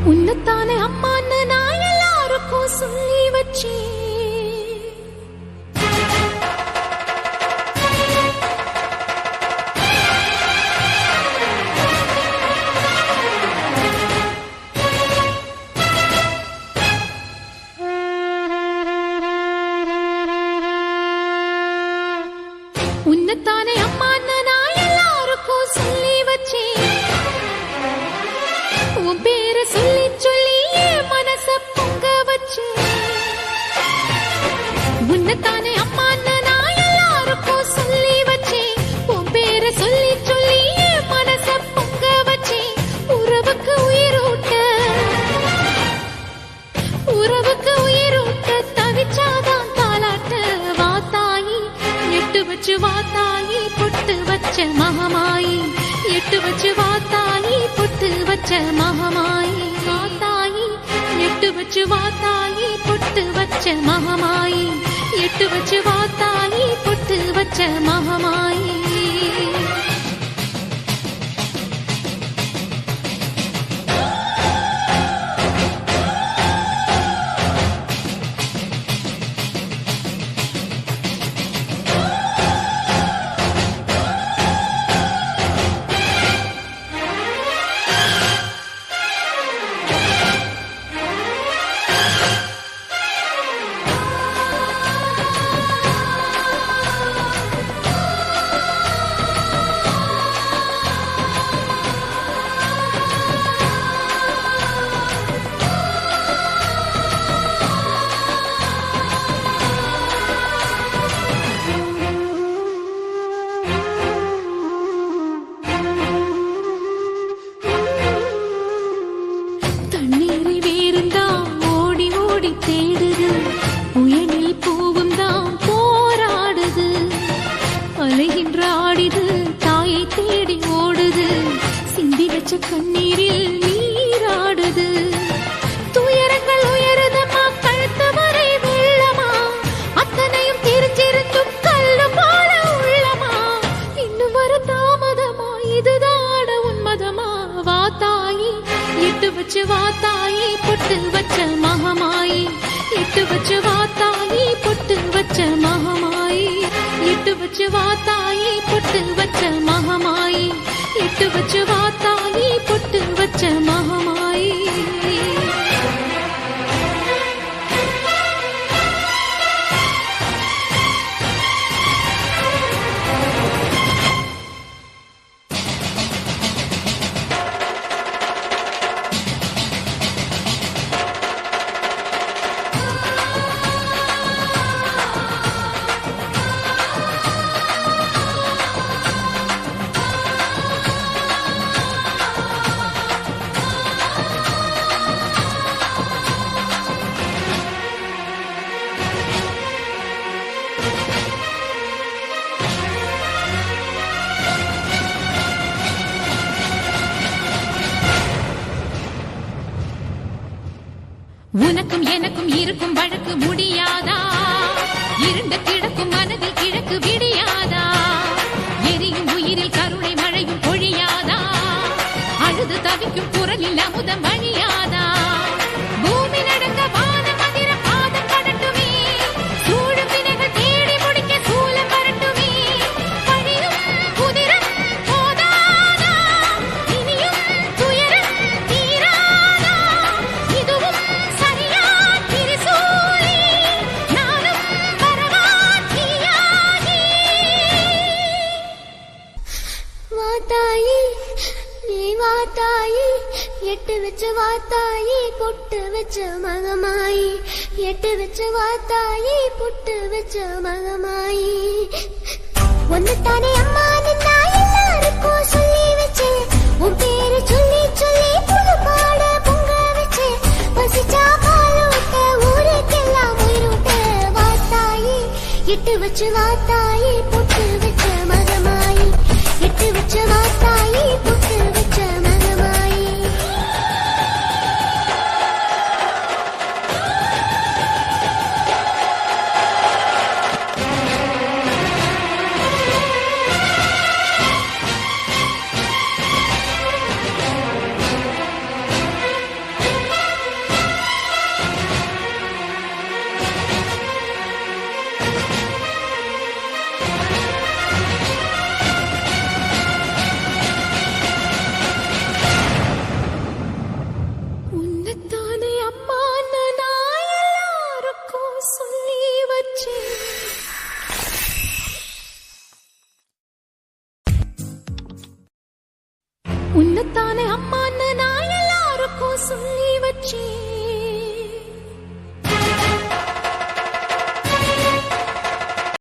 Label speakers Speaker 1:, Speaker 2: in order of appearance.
Speaker 1: உன்னத்தானே அம்மான்னு நான் எல்லாருக்கும் சொல்லி வச்சேன். உன்னத்தானே அம்மான்னு நான் எல்லாருக்கும் சொல்லி வச்சேன். உன் பேரை சொல்லி சொல்லி மனச பொங்க வச்சேன். உன்னத்தானே அம்மான்னு நான் எல்லாருக்கும் சொல்லி வச்சேன். உன் பேரை சொல்லி சொல்லி மனச பொங்க வச்சேன். உறவுக்கு உயிரூட்ட தவிச்சாதான் தாலாட்ட. வாத்தாயி எட்டு வச்சு வாத்தாயி பொட்டு வச்ச மகமாயி. எட்டு வச்சு வாத்தாயி பொட்டு வச்ச மகமாயி. வாத்தாயி எட்டு வச்சு வாத்தாயி பொட்டு வச்ச மகமாயி. எட்டு வச்சு வாத்தாயி பொட்டு வச்ச மகமாயி. கண்ணீரில் நீராடுது. துயரங்கள் உயருதமா கழுத்து வரை வெள்ளமா. அத்தனையும் தெரிஞ்சிருந்தும் கல்லு போல உள்ளமா. இன்னும் வர தாமதமா இதுதான உன்மதமா. வாத்தாயி எட்டு வச்சு வாத்தாயி பொட்டு வச்ச மகமாயி. எட்டு வச்சு வாத்தாயி பொட்டு வச்ச மகமாயி. எட்டு வச்சு வாத்தாயி பொட்டு வச்ச மகமாயி. எட்டு வச்சு வாத்தாயி பொட்டு வச்ச மகமாயி. உனக்கும் எனக்கும் இருக்கும் வழக்கு முடியாதா? இருண்ட கிடக்கும் மனதில் கிழக்கு விடியாதா? எரியும் உயிரில் கருணை மழையும் பொழியாதா? அழுது தவிக்கும் குரலில் அமுதம் வழியாதா? பூமி நடக்க வானம் அதிர பாதம் படட்டுமே. சூழும் வினைகள் தேடி முடிக்க சூலம் வரட்டுமே. பழியும் குதிரம் போதாதா? இனியும் துயரம் தீராதா? இதுவும் வாத்தாயி எட்டு வச்ச வாத்தாயி பொட்டு வச்ச மகமாயி. எட்டு வச்ச வாத்தாயி பொட்டு வச்ச மகமாயி. ஒன்னுத்தானே அம்மா நான் எல்லாருக்கும் சொல்லி வச்சேன். உன் பேரு சொல்லி சொல்லி புது பாட பொங்க வச்சேன். பசிச்சா பாலூட்ட ஊருக்கெல்லாம் உயிரூட்ட. வாத்தாயி எட்டு வச்ச வாத்தாயி பொட்டு வச்ச மகமாயி. எட்டு வச்ச வாத்தாயி பொட்டு வச்ச மகமாயி. உன்னைத்தானே அம்மான்னு நான் எல்லாருக்கும் சொல்லி வச்சேன்.